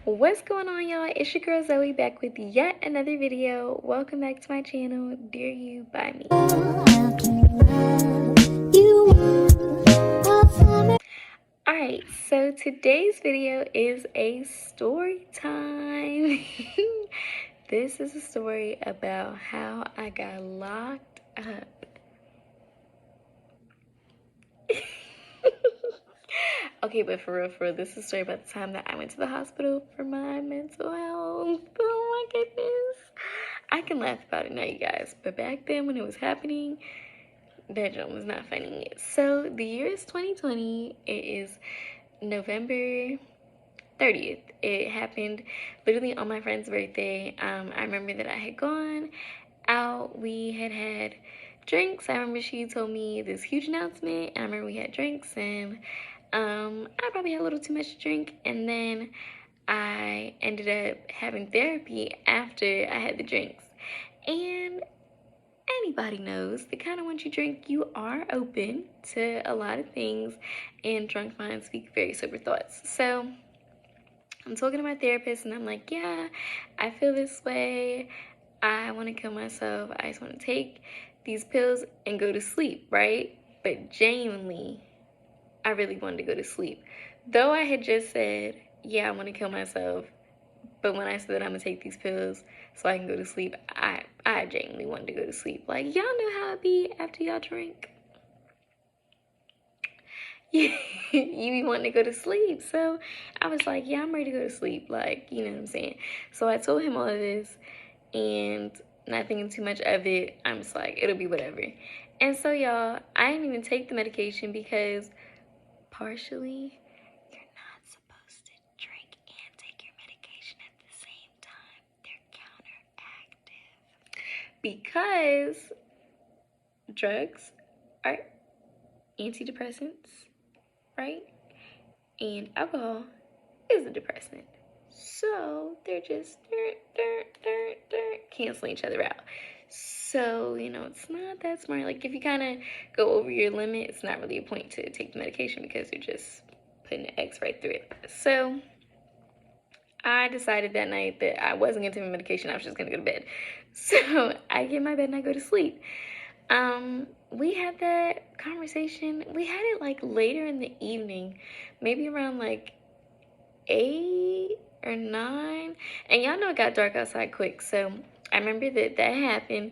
What's going on, y'all? It's your girl Zoe back with yet another video. Welcome back to my channel, Dear You by Me. Alright, so today's video is a story time. This is a story about how I got locked up. Okay, but for real, this is a story about the time that I went to the hospital for my mental health. Oh my goodness. I can laugh about it now, you guys, but back then when it was happening, that joke was not funny. So the year is 2020. It is November 30th. It happened literally on my friend's birthday. I remember that I had gone out. We had drinks. I remember she told me this huge announcement, and I remember we had drinks, and I probably had a little too much to drink, and then I ended up having therapy after I had the drinks. And anybody knows the kind of once you drink, you are open to a lot of things, and drunk minds speak very sober thoughts. So I'm talking to my therapist, and I'm like, yeah, I feel this way. I want to kill myself. I just want to take these pills and go to sleep, right? But genuinely, I really wanted to go to sleep. Though I had just said, yeah, I want to kill myself, but when I said I'm going to take these pills so I can go to sleep, I genuinely wanted to go to sleep. Like, y'all know how it be after y'all drink. You be wanting to go to sleep. So I was like, yeah, I'm ready to go to sleep. Like, you know what I'm saying? So I told him all of this, and not thinking too much of it, I'm just like, it'll be whatever. And so, y'all, I didn't even take the medication because partially, you're not supposed to drink and take your medication at the same time. They're counteractive. Because drugs are antidepressants, right? And alcohol is a depressant. So they're just canceling each other out. So, it's not that smart. Like, if you kind of go over your limit, it's not really a point to take the medication because you're just putting an X right through it. So I decided that night that I wasn't going to take my medication. I was just going to go to bed. So I get in my bed and I go to sleep. We had that conversation. We had it like later in the evening, maybe around like 8 or 9. And y'all know it got dark outside quick. So I remember that happened.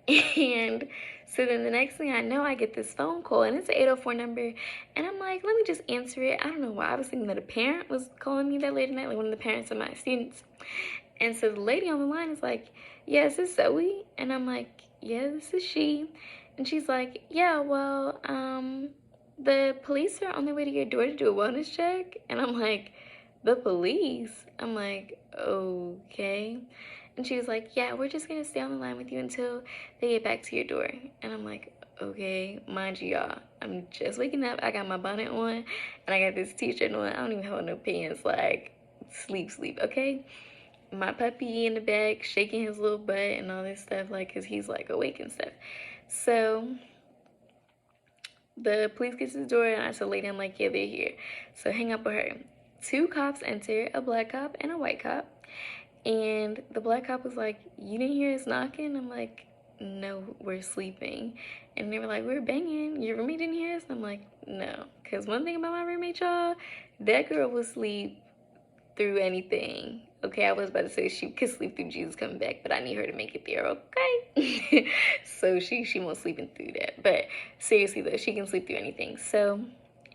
And so then the next thing I know, I get this phone call, and it's an 804 number. And I'm like, let me just answer it. I don't know why. I was thinking that a parent was calling me that late at night, like one of the parents of my students. And so the lady on the line is like, yeah, is this Zoe? And I'm like, yeah, this is she. And she's like, yeah, well, the police are on their way to your door to do a wellness check. And I'm like, the police? I'm like, okay. And she was like, yeah, we're just going to stay on the line with you until they get back to your door. And I'm like, okay. Mind you, y'all, I'm just waking up. I got my bonnet on, and I got this t-shirt on. I don't even have no pants. Like, sleep, okay? My puppy in the back shaking his little butt and all this stuff, like, because he's like awake and stuff. So the police gets to the door, and I tell the lady, I'm like, yeah, they're here. So hang up with her. 2 cops enter, a black cop and a white cop. And the black cop was like, you didn't hear us knocking? I'm like, no, we're sleeping. And they were like, we're banging. Your roommate didn't hear us? I'm like, no. Because one thing about my roommate, y'all, that girl will sleep through anything. Okay, I was about to say she could sleep through Jesus coming back, but I need her to make it there, okay? So she won't sleep through that. But seriously though, she can sleep through anything. So,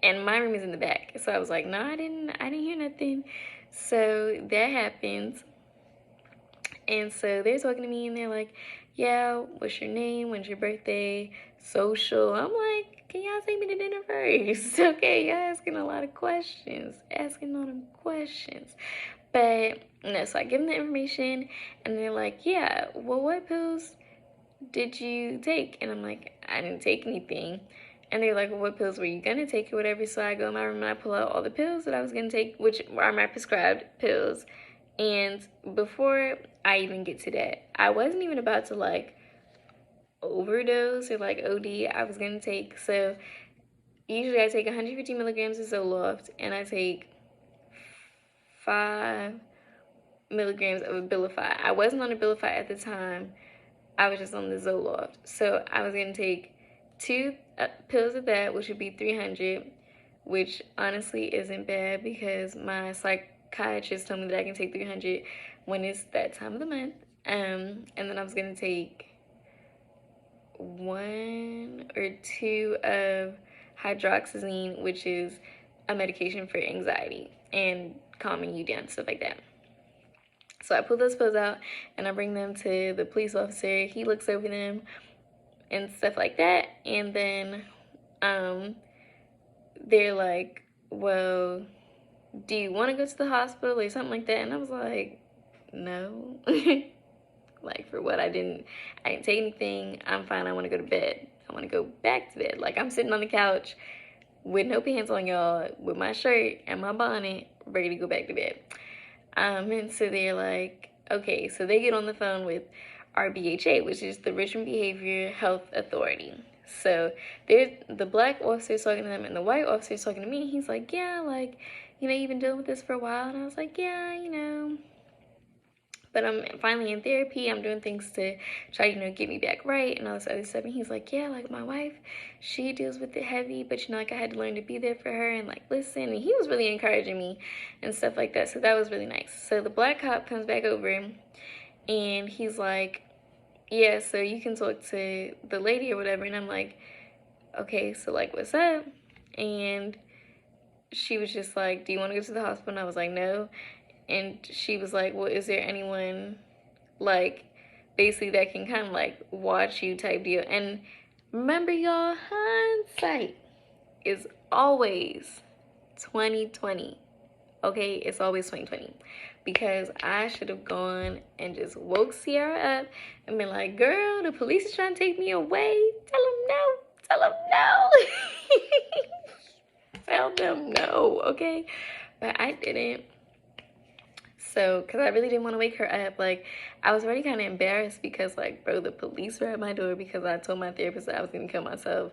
and my room is in the back. So I was like, no, I didn't hear nothing. So that happens. And so they're talking to me, and they're like, yeah, what's your name? When's your birthday? Social. I'm like, can y'all take me to dinner first? Okay, y'all asking a lot of questions. Asking all them questions. But no, so I give them the information, and they're like, yeah, well, what pills did you take? And I'm like, I didn't take anything. And they're like, well, what pills were you gonna take or whatever? So I go in my room and I pull out all the pills that I was gonna take, which are my prescribed pills. And before I even get to that, I wasn't even about to like overdose or like OD. I was gonna take, so usually I take 150 milligrams of Zoloft, and I take 5 milligrams of Abilify. I wasn't on Abilify at the time. I was just on the Zoloft. So I was going to take 2 pills of that, which would be 300, which honestly isn't bad because my psychiatrist told me that I can take 300 when it's that time of the month. And then I was going to take 1 or 2 of hydroxyzine, which is a medication for anxiety and calming you down, stuff like that. So I pull those pills out and I bring them to the police officer. He looks over them and stuff like that. And then they're like, well, do you want to go to the hospital or something like that? And I was like, no. Like, for what? I didn't take anything. I'm fine. I want to go to bed. I want to go back to bed. Like, I'm sitting on the couch with no pants on, y'all, with my shirt and my bonnet, ready to go back to bed. And so they're like, okay, so they get on the phone with RBHA, which is the Richmond Behavior Health Authority. So there's the black officer's talking to them and the white officer's talking to me. He's like, yeah, like, you know, you've been dealing with this for a while. And I was like, yeah, you know, but I'm finally in therapy. I'm doing things to try, you know, get me back right and all this other stuff. And he's like, yeah, like, my wife, she deals with it heavy, but, you know, like, I had to learn to be there for her and, like, listen. And he was really encouraging me and stuff like that. So that was really nice. So the black cop comes back over and he's like, yeah, so you can talk to the lady or whatever. And I'm like, okay, so, like, what's up? And she was just like, do you want to go to the hospital? And I was like, no. And she was like, well, is there anyone, like, basically that can kind of, like, watch you type deal? And remember, y'all, hindsight is always 2020. Okay? It's always 2020. Because I should have gone and just woke Sierra up and been like, girl, the police is trying to take me away. Tell them no. Tell them no. Tell them no, okay? But I didn't. So, because I really didn't want to wake her up. Like, I was already kind of embarrassed because, like, bro, the police were at my door because I told my therapist that I was going to kill myself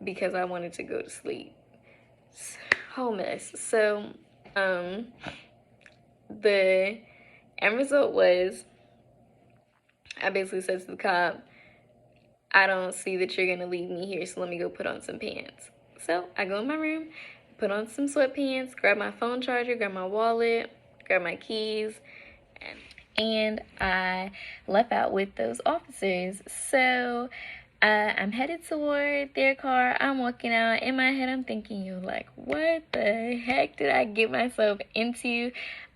because I wanted to go to sleep. Whole mess. So, the end result was I basically said to the cop, I don't see that you're going to leave me here, so let me go put on some pants. So, I go in my room, put on some sweatpants, grab my phone charger, grab my wallet, grab my keys, and I left out with those officers. So I'm headed toward their car. I'm walking out. In my head, I'm thinking, yo, like, what the heck did I get myself into?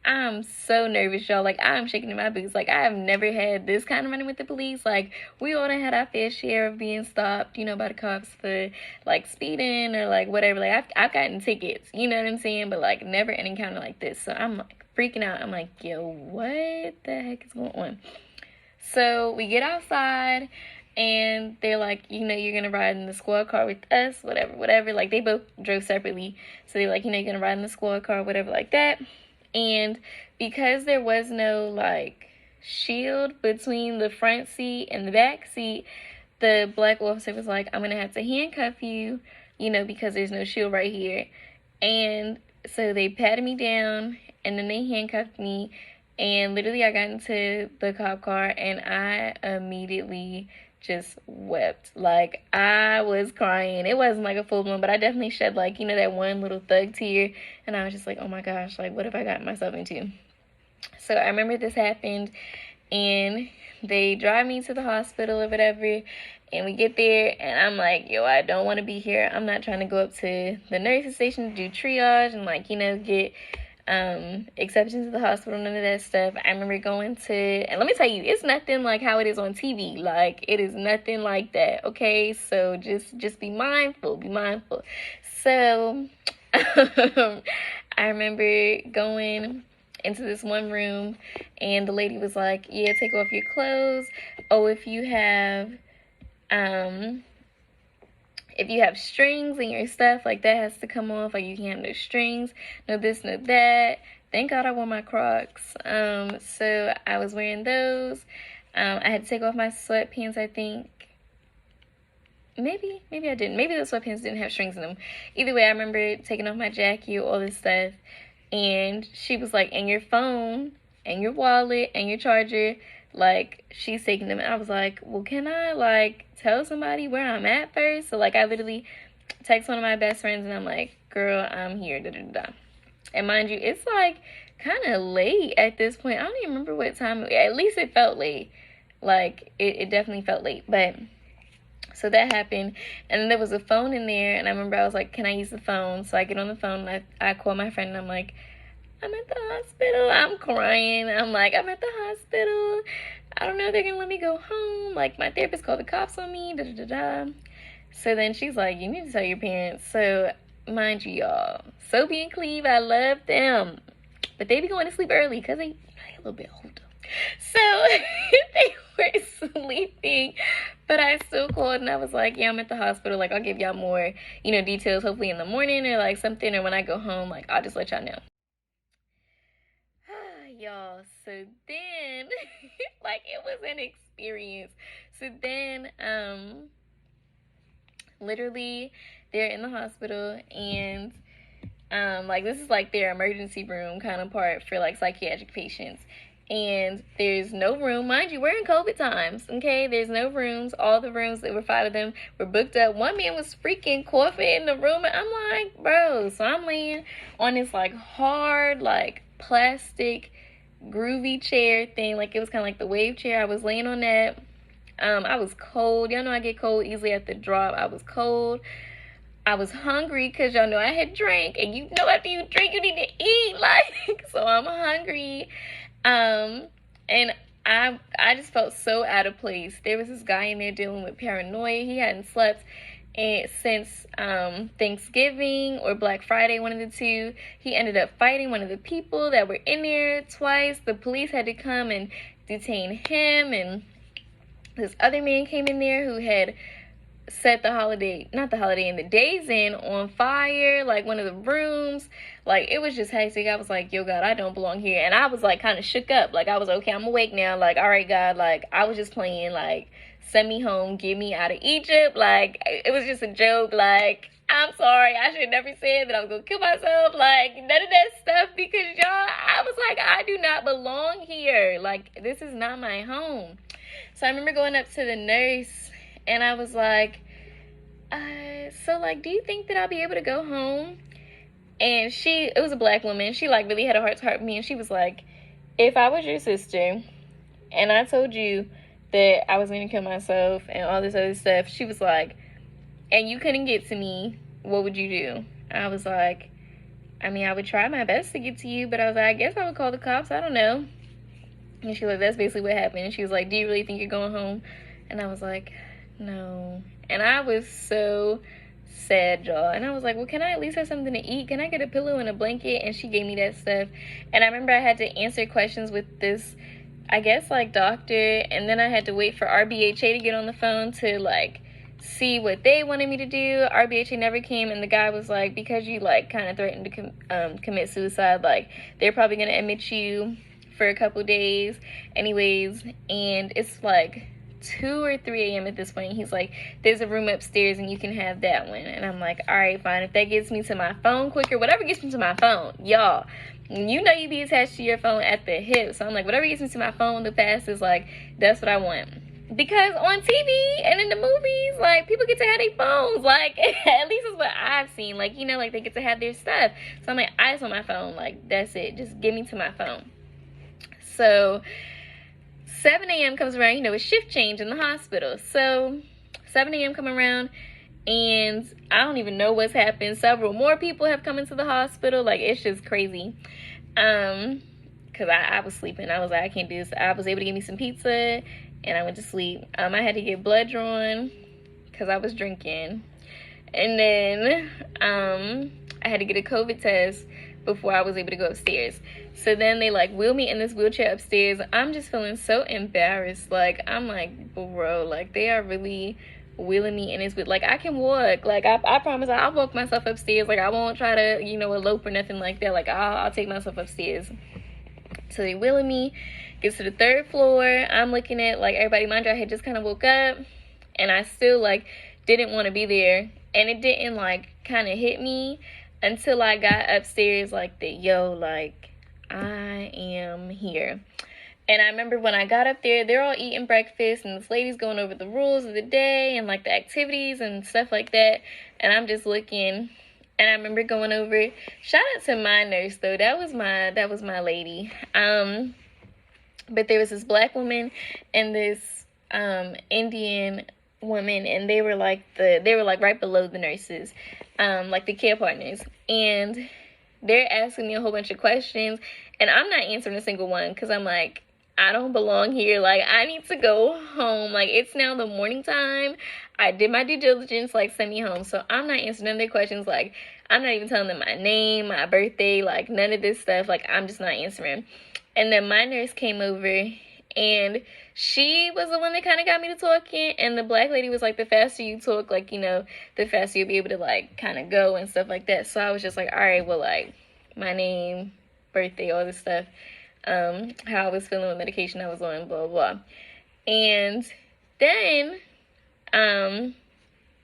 I'm so nervous, y'all. Like, I'm shaking in my boots. Like, I have never had this kind of running with the police. Like, we all done had our fair share of being stopped, you know, by the cops for, like, speeding or, like, whatever. Like, I've gotten tickets, you know what I'm saying? But, like, never an encounter like this. So I'm, like, freaking out. I'm like, yo, what the heck is going on? So we get outside. And they're like, you know, you're going to ride in the squad car with us, whatever. Like, they both drove separately. So they're like, you know, you're going to ride in the squad car, whatever, like that. And because there was no, like, shield between the front seat and the back seat, the black officer was like, I'm going to have to handcuff you, you know, because there's no shield right here. And so they patted me down, and then they handcuffed me. And literally I got into the cop car, and I immediately just wept. Like, I was crying. It wasn't like a full blown, but I definitely shed, like, you know, that one little thug tear. And I was just like, oh my gosh, like, what have I gotten myself into? So I remember this happened, and they drive me to the hospital or whatever, and we get there, and I'm like, yo, I don't want to be here. I'm not trying to go up to the nursing station to do triage and, like, you know, get exceptions to the hospital, none of that stuff. I remember going to, and let me tell you, it's nothing like how it is on TV. Like, it is nothing like that, okay? So just be mindful, So I remember going into this one room, and the lady was like, yeah, take off your clothes. Oh, if you have strings in your stuff, like, that has to come off. Like, you can't have no strings, no this, no that. Thank God I wore my Crocs. So I was wearing those. I had to take off my sweatpants, I think. Maybe I didn't. Maybe the sweatpants didn't have strings in them. Either way, I remember taking off my jacket, all this stuff. And she was like, and your phone. and your wallet and your charger. Like, she's taking them. And I was like, well, can I, like, tell somebody where I'm at first? So, like, I literally text one of my best friends, and I'm like, girl, I'm here, da-da-da-da. And mind you, it's, like, kind of late at this point. I don't even remember what time. At least it felt late. Like, it definitely felt late. But, so that happened. And then there was a phone in there, and I remember I was like, can I use the phone? So I get on the phone, and I call my friend, and I'm like, I'm at the hospital. I'm crying. I'm like, I'm at the hospital. I don't know if they're going to let me go home. Like, my therapist called the cops on me. Da, da, da, da. So then she's like, you need to tell your parents. So, mind you, y'all, Sophie and Cleve, I love them. But they be going to sleep early because they a little bit older. So, they were sleeping. But I still called, and I was like, yeah, I'm at the hospital. Like, I'll give y'all more, details hopefully in the morning or, like, something. Or when I go home, like, I'll just let y'all know. Y'all, so then like, it was an experience. So then literally they're in the hospital, and like, this is like their emergency room kind of part for like psychiatric patients, and there's no room. Mind you, we're in COVID times, okay? There's no rooms. All the rooms, there were 5 of them, were booked up. One man was freaking coughing in the room, and I'm like, bro. So I'm laying on this like hard, like, plastic groovy chair thing. Like, it was kind of like the wave chair. I was laying on that. I was cold. Y'all know I get cold easily at the drop. I was cold. I was hungry because y'all know I had drank, and you know after you drink you need to eat, like, so I'm hungry. And I just felt so out of place. There was this guy in there dealing with paranoia. He hadn't slept since Thanksgiving or Black Friday, one of the two. He ended up fighting one of the people that were in there twice. The police had to come and detain him, and this other man came in there who had set the Days Inn on fire, like one of the rooms. Like, it was just hectic. I was like, yo, God, I don't belong here. And I was like kind of shook up. Like, I was okay, I'm awake now. Like, all right, God, like, I was just playing, like, send me home, get me out of Egypt. Like, it was just a joke. Like, I'm sorry, I should have never said that I was gonna kill myself. Like, none of that stuff, because y'all, I was like, I do not belong here. Like, this is not my home. So I remember going up to the nurse, and I was like, so, like, do you think that I'll be able to go home? And it was a Black woman. She, like, really had a heart to heart with me, and she was like, if I was your sister and I told you that I was going to kill myself and all this other stuff, she was like, and you couldn't get to me, what would you do? I was like, I mean, I would try my best to get to you, but I was like, I guess I would call the cops. I don't know. And she was like, that's basically what happened. And she was like, do you really think you're going home? And I was like, no. And I was so sad, y'all. And I was like, well, can I at least have something to eat? Can I get a pillow and a blanket? And she gave me that stuff. And I remember I had to answer questions with this, I guess, like, doctor. And then I had to wait for RBHA to get on the phone to, like, see what they wanted me to do. RBHA never came, and the guy was like, because you, like, kind of threatened to commit suicide, like, they're probably going to admit you for a couple days anyways. And it's like 2 or 3 a.m. at this point. He's like, there's a room upstairs and you can have that one. And I'm like, all right, fine. If that gets me to my phone quicker, whatever gets me to my phone, y'all, you know, you be attached to your phone at the hip. So I'm like, whatever gets me to my phone the fastest, like, that's what I want. Because on TV and in the movies, like, people get to have their phones. Like, at least it's what I've seen. Like, you know, like, they get to have their stuff. So I'm like, I just want my phone. Like, that's it. Just give me to my phone. So 7 a.m. comes around, you know, it's shift change in the hospital. So 7 a.m. come around, and I don't even know what's happened. Several more people have come into the hospital. Like, it's just crazy. Because I was sleeping. I was like, I can't do this. I was able to get me some pizza, and I went to sleep. I had to get blood drawn because I was drinking. And then I had to get a COVID test before I was able to go upstairs. So then they, like, wheel me in this wheelchair upstairs. I'm just feeling so embarrassed. Like, I'm like, bro, like, they are really wheeling me in this, like, I can walk. Like, I promise I'll walk myself upstairs. Like, I won't try to, you know, elope or nothing like that. Like, I'll take myself upstairs. So they wheeling me, gets to the 3rd floor. I'm looking at, like, everybody. Mind you, I had just kind of woke up, and I still, like, didn't want to be there. And it didn't, like, kind of hit me until I got upstairs, like, yo, like, I am here. And I remember when I got up there, they're all eating breakfast, and this lady's going over the rules of the day and like the activities and stuff like that. And I'm just looking, and I remember going over. Shout out to my nurse though. That was my lady. But there was this black woman and this Indian woman, and they were like right below the nurses, like the care partners, and they're asking me a whole bunch of questions, and I'm not answering a single one because I'm like, I don't belong here. Like, I need to go home. Like, it's now the morning time. I did my due diligence, like, send me home. So I'm not answering none of their questions. Like, I'm not even telling them my name, my birthday, like, none of this stuff. Like, I'm just not answering. And then my nurse came over, and she was the one that kind of got me to talking. And the black lady was like, the faster you talk, like, you know, the faster you'll be able to, like, kind of go and stuff like that. So I was just like, all right, well, like, my name, birthday, all this stuff, how I was feeling with medication I was on, blah, blah, blah. And then,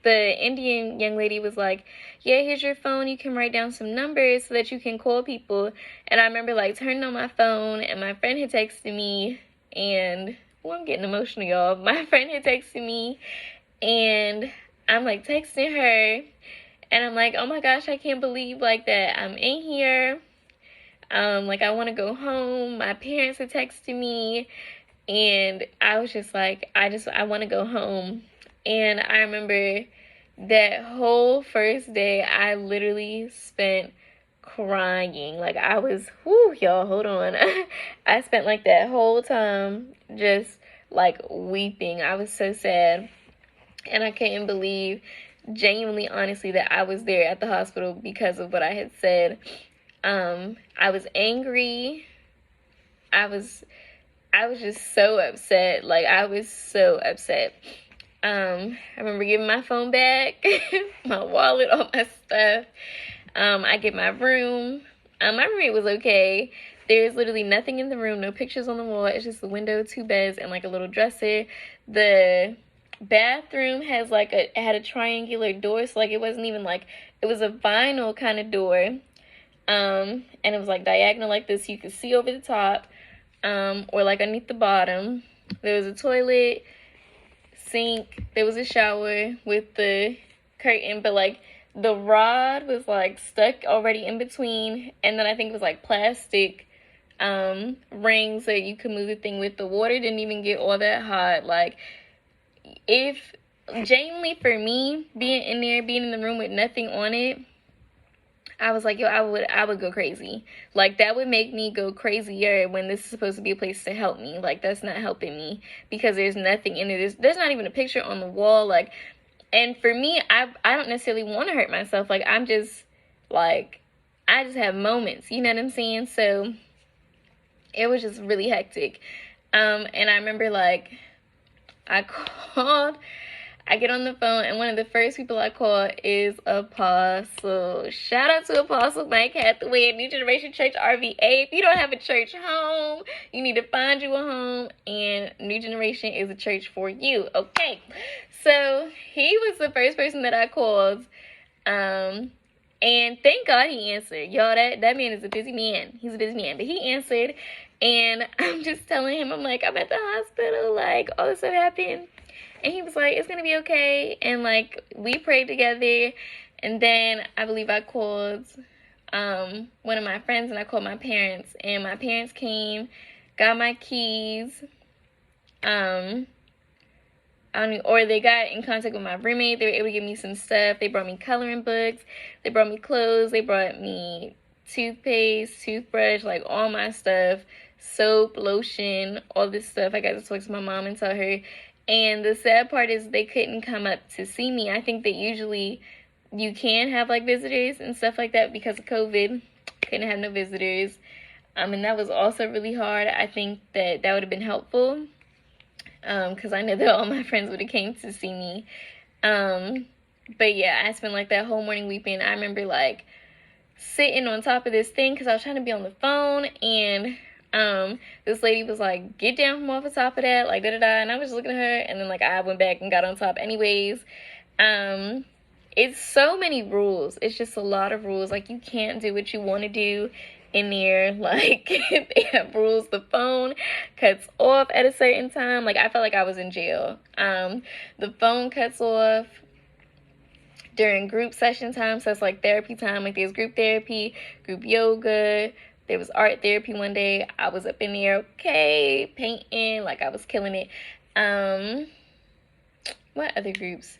the Indian young lady was like, yeah, here's your phone. You can write down some numbers so that you can call people. And I remember, like, turning on my phone, and my friend had texted me, and, well, I'm getting emotional, y'all. My friend had texted me, and I'm, like, texting her, and I'm like, oh, my gosh, I can't believe, like, that I'm in here. Like, I want to go home. My parents had texted me, and I was just like, I want to go home. And I remember that whole first day, I literally spent crying. Like, I was, whoo, y'all, hold on. I spent, like, that whole time just, like, weeping. I was so sad. And I couldn't believe, genuinely, honestly, that I was there at the hospital because of what I had said. I was angry. I was just so upset. Like, I was so upset. I remember giving my phone back, my wallet, all my stuff. I get my room. My roommate was okay. There's literally nothing in the room, no pictures on the wall. It's just a window, 2 beds, and like a little dresser. The bathroom has like had a triangular door, so like it wasn't even like, it was a vinyl kind of door. And it was like diagonal like this, so you could see over the top, or like underneath the bottom. There was a toilet, sink, there was a shower with the curtain, but like the rod was like stuck already in between, and then I think it was like plastic rings that you could move the thing with. The water didn't even get all that hot. Like, if genuinely for me, being in there, being in the room with nothing on it, I was like, yo, I would go crazy. Like, that would make me go crazier when this is supposed to be a place to help me. Like, that's not helping me because there's nothing in it. There's not even a picture on the wall. Like, and for me, I don't necessarily want to hurt myself. Like, I'm just, like, I just have moments, you know what I'm saying? So, it was just really hectic. And I remember, like, I get on the phone, and one of the first people I call is Apostle. Shout out to Apostle Mike Hathaway at New Generation Church RVA. If you don't have a church home, you need to find you a home, and New Generation is a church for you. Okay, so he was the first person that I called, and thank God he answered. Y'all, that man is a busy man. He's a busy man, but he answered, and I'm just telling him, I'm like, I'm at the hospital, like, all this stuff happened. And he was like, it's going to be okay. And, like, we prayed together. And then I believe I called one of my friends, and I called my parents. And my parents came, got my keys. Or they got in contact with my roommate. They were able to give me some stuff. They brought me coloring books. They brought me clothes. They brought me toothpaste, toothbrush, like all my stuff. Soap, lotion, all this stuff. I got to talk to my mom and tell her. And the sad part is they couldn't come up to see me. I think that usually you can have, like, visitors and stuff like that because of COVID. Couldn't have no visitors. And that was also really hard. I think that would have been helpful because I know that all my friends would have came to see me. But, yeah, I spent, like, that whole morning weeping. I remember, like, sitting on top of this thing because I was trying to be on the phone, and this lady was like, get down from off the top of that, like, da-da-da, and I was just looking at her, and then, like, I went back and got on top anyways. It's so many rules. It's just a lot of rules. Like, you can't do what you want to do, in there. Like, they have rules. The phone cuts off at a certain time. Like, I felt like I was in jail. The phone cuts off during group session time, so it's like therapy time. Like, there's group therapy, group yoga, there was art therapy one day. I was up in there, okay, painting, like I was killing it. What other groups?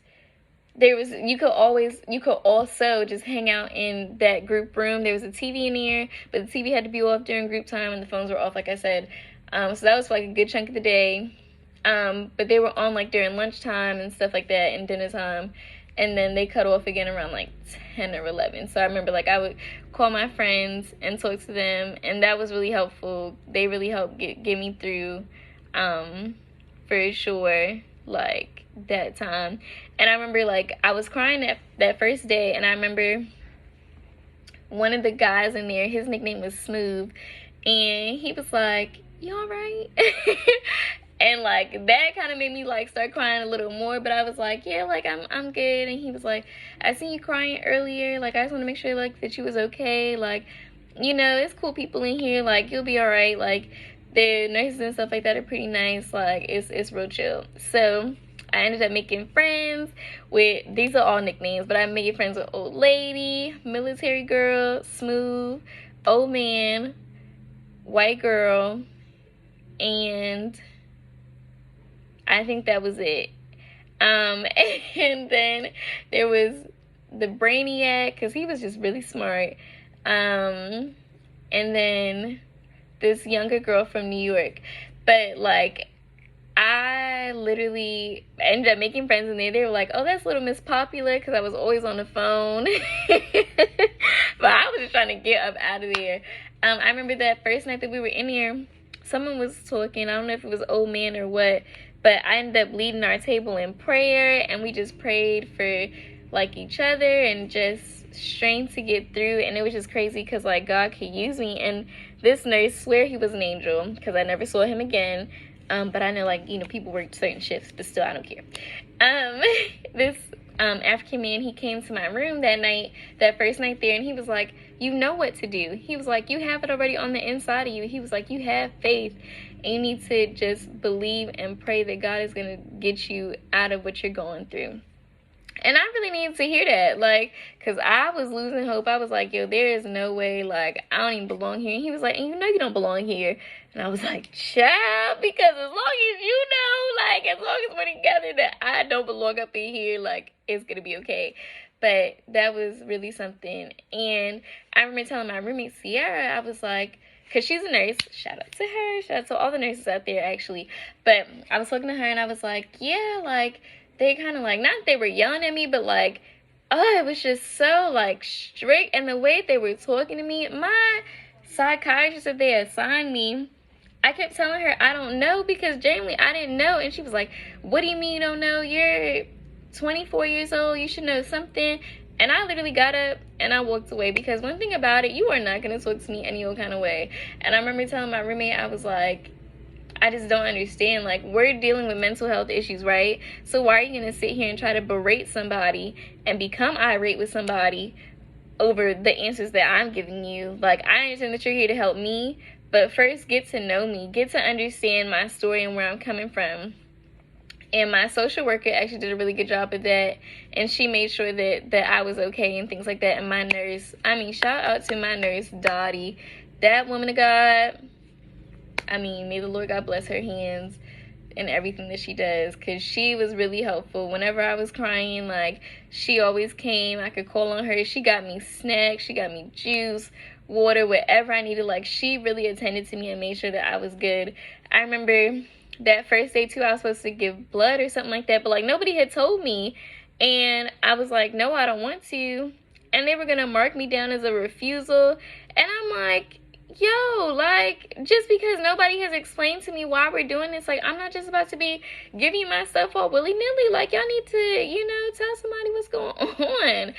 There was, you could also just hang out in that group room. There was a TV in there, but the TV had to be off during group time and the phones were off, like I said. So that was for like a good chunk of the day. But they were on like during lunchtime and stuff like that and dinner time. And then they cut off again around like 10 or 11. So I remember like I would call my friends and talk to them, and that was really helpful. They really helped get me through, for sure, like that time. And I remember like I was crying that first day, and I remember one of the guys in there, his nickname was Smooth, and he was like, "You all right?" And like that kind of made me like start crying a little more, but I was like, yeah, like I'm good. And he was like, I seen you crying earlier, like I just want to make sure like that you was okay, like, you know, it's cool people in here, like you'll be all right, like the nurses and stuff like that are pretty nice, like it's real chill. So I ended up making friends with, these are all nicknames, but I made friends with Old Lady, Military Girl, Smooth, Old Man, White Girl, and I think that was it. And then there was the Brainiac, because he was just really smart. And then this younger girl from New York. But like, I literally ended up making friends in there. They were like, oh, that's Little Miss Popular, because I was always on the phone. But I was just trying to get up out of there. I remember that first night that we were in here, someone was talking. I don't know if it was Old Man or what, but I ended up leading our table in prayer, and we just prayed for like each other and just strength to get through. And it was just crazy because like God could use me. And this nurse, swear he was an angel, because I never saw him again. But I know, like, you know, people work certain shifts, but still I don't care. This African man, he came to my room that night, that first night there, and he was like, you know what to do. He was like, you have it already on the inside of you. He was like, you have faith, and you need to just believe and pray that God is going to get you out of what you're going through. And I really needed to hear that, like, because I was losing hope. I was like, yo, there is no way, like, I don't even belong here. And he was like, and you know you don't belong here. And I was like, child, because as long as you know, like, as long as we're together that I don't belong up in here, like, it's going to be okay. But that was really something. And I remember telling my roommate, Sierra, I was like, because she's a nurse, shout out to her, shout out to all the nurses out there, actually. But I was talking to her, and I was like, yeah, like, they kind of like, not that they were yelling at me, but like, oh, it was just so like strict. And the way they were talking to me, my psychiatrist that they assigned me, I kept telling her I don't know, because genuinely I didn't know. And she was like, what do you mean you don't know? You're 24 years old, you should know something. And I literally got up and I walked away, because one thing about it, you are not going to talk to me any old kind of way. And I remember telling my roommate, I was like, I just don't understand. Like, we're dealing with mental health issues, right? So why are you going to sit here and try to berate somebody and become irate with somebody over the answers that I'm giving you? Like, I understand that you're here to help me, but first get to know me, get to understand my story and where I'm coming from. And my social worker actually did a really good job of that, and she made sure that I was okay and things like that. And my nurse, I mean, shout out to my nurse, Dottie, that woman of God. I mean, may the Lord God bless her hands and everything that she does, because she was really helpful. Whenever I was crying, like, she always came. I could call on her. She got me snacks. She got me juice, water, whatever I needed. Like, she really attended to me and made sure that I was good. I remember that first day, too, I was supposed to give blood or something like that, but, like, nobody had told me. And I was like, no, I don't want to. And they were going to mark me down as a refusal. And I'm like, yo, like, just because nobody has explained to me why we're doing this, like, I'm not just about to be giving you my stuff all willy-nilly. Like, y'all need to, you know, tell somebody what's going on.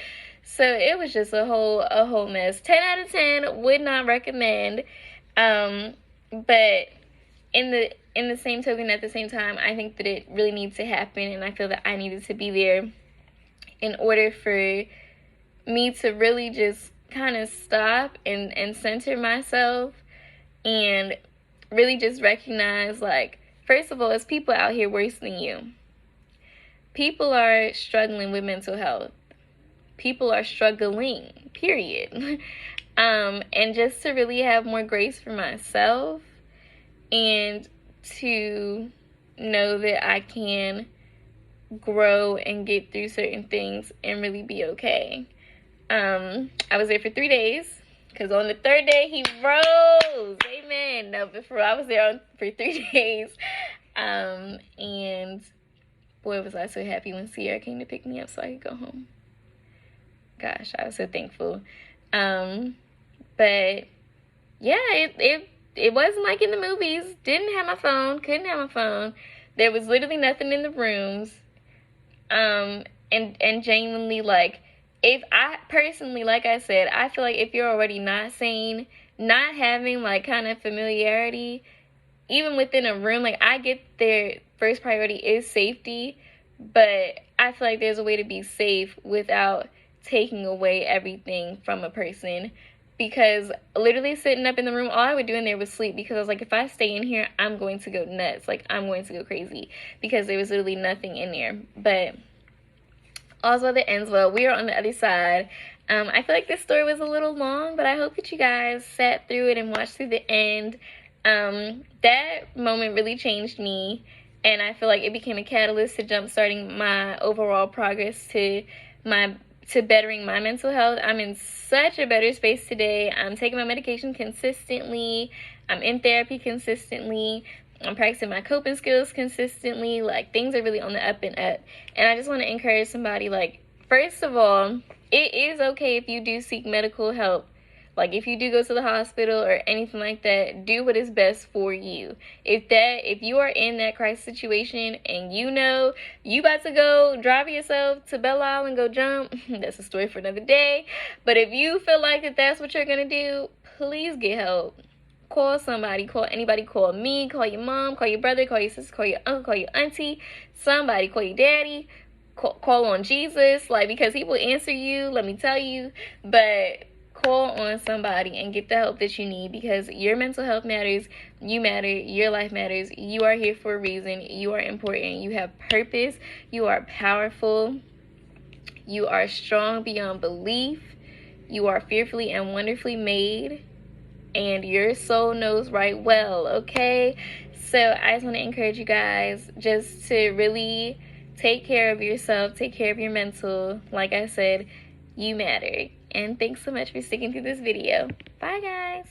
So it was just a whole mess. 10 out of 10, would not recommend. But in the same token, at the same time, I think that it really needs to happen, and I feel that I needed to be there in order for me to really just kind of stop and center myself and really just recognize, like, first of all, there's people out here worse than you. People are struggling with mental health. People are struggling, period. And just to really have more grace for myself and to know that I can grow and get through certain things and really be okay. I was there for 3 days, because on the 3rd day he rose. Amen. No, before I was there for 3 days. And boy, was I so happy when Sierra came to pick me up so I could go home. Gosh, I was so thankful. But yeah, it wasn't like in the movies. Didn't have my phone, couldn't have my phone. There was literally nothing in the rooms. And genuinely, like, if I personally, like I said, I feel like if you're already not sane, not having like kind of familiarity, even within a room, like, I get their first priority is safety, but I feel like there's a way to be safe without taking away everything from a person. Because literally sitting up in the room, all I would do in there was sleep, because I was like, if I stay in here, I'm going to go nuts. Like, I'm going to go crazy, because there was literally nothing in there. But all's well that ends well. We are on the other side. I feel like this story was a little long, but I hope that you guys sat through it and watched through the end. That moment really changed me, and I feel like it became a catalyst to jump-starting my overall progress to bettering my mental health. I'm in such a better space today. I'm taking my medication consistently. I'm in therapy consistently. I'm practicing my coping skills consistently. Like, things are really on the up and up. And I just want to encourage somebody, like, first of all, it is okay if you do seek medical help. Like, if you do go to the hospital or anything like that, do what is best for you. If you are in that crisis situation and you know you about to go drive yourself to Belle Isle and go jump, that's a story for another day. But if you feel like that's what you're going to do, please get help. Call somebody, call anybody, call me, call your mom, call your brother, call your sister, call your uncle, call your auntie, somebody, call your daddy, call on Jesus, like, because he will answer you, let me tell you. But call on somebody and get the help that you need, because your mental health matters, you matter, your life matters, you are here for a reason, you are important, you have purpose, you are powerful, you are strong beyond belief, you are fearfully and wonderfully made, and your soul knows right well, okay? So I just want to encourage you guys just to really take care of yourself, take care of your mental. Like I said, you matter. And thanks so much for sticking through this video. Bye, guys.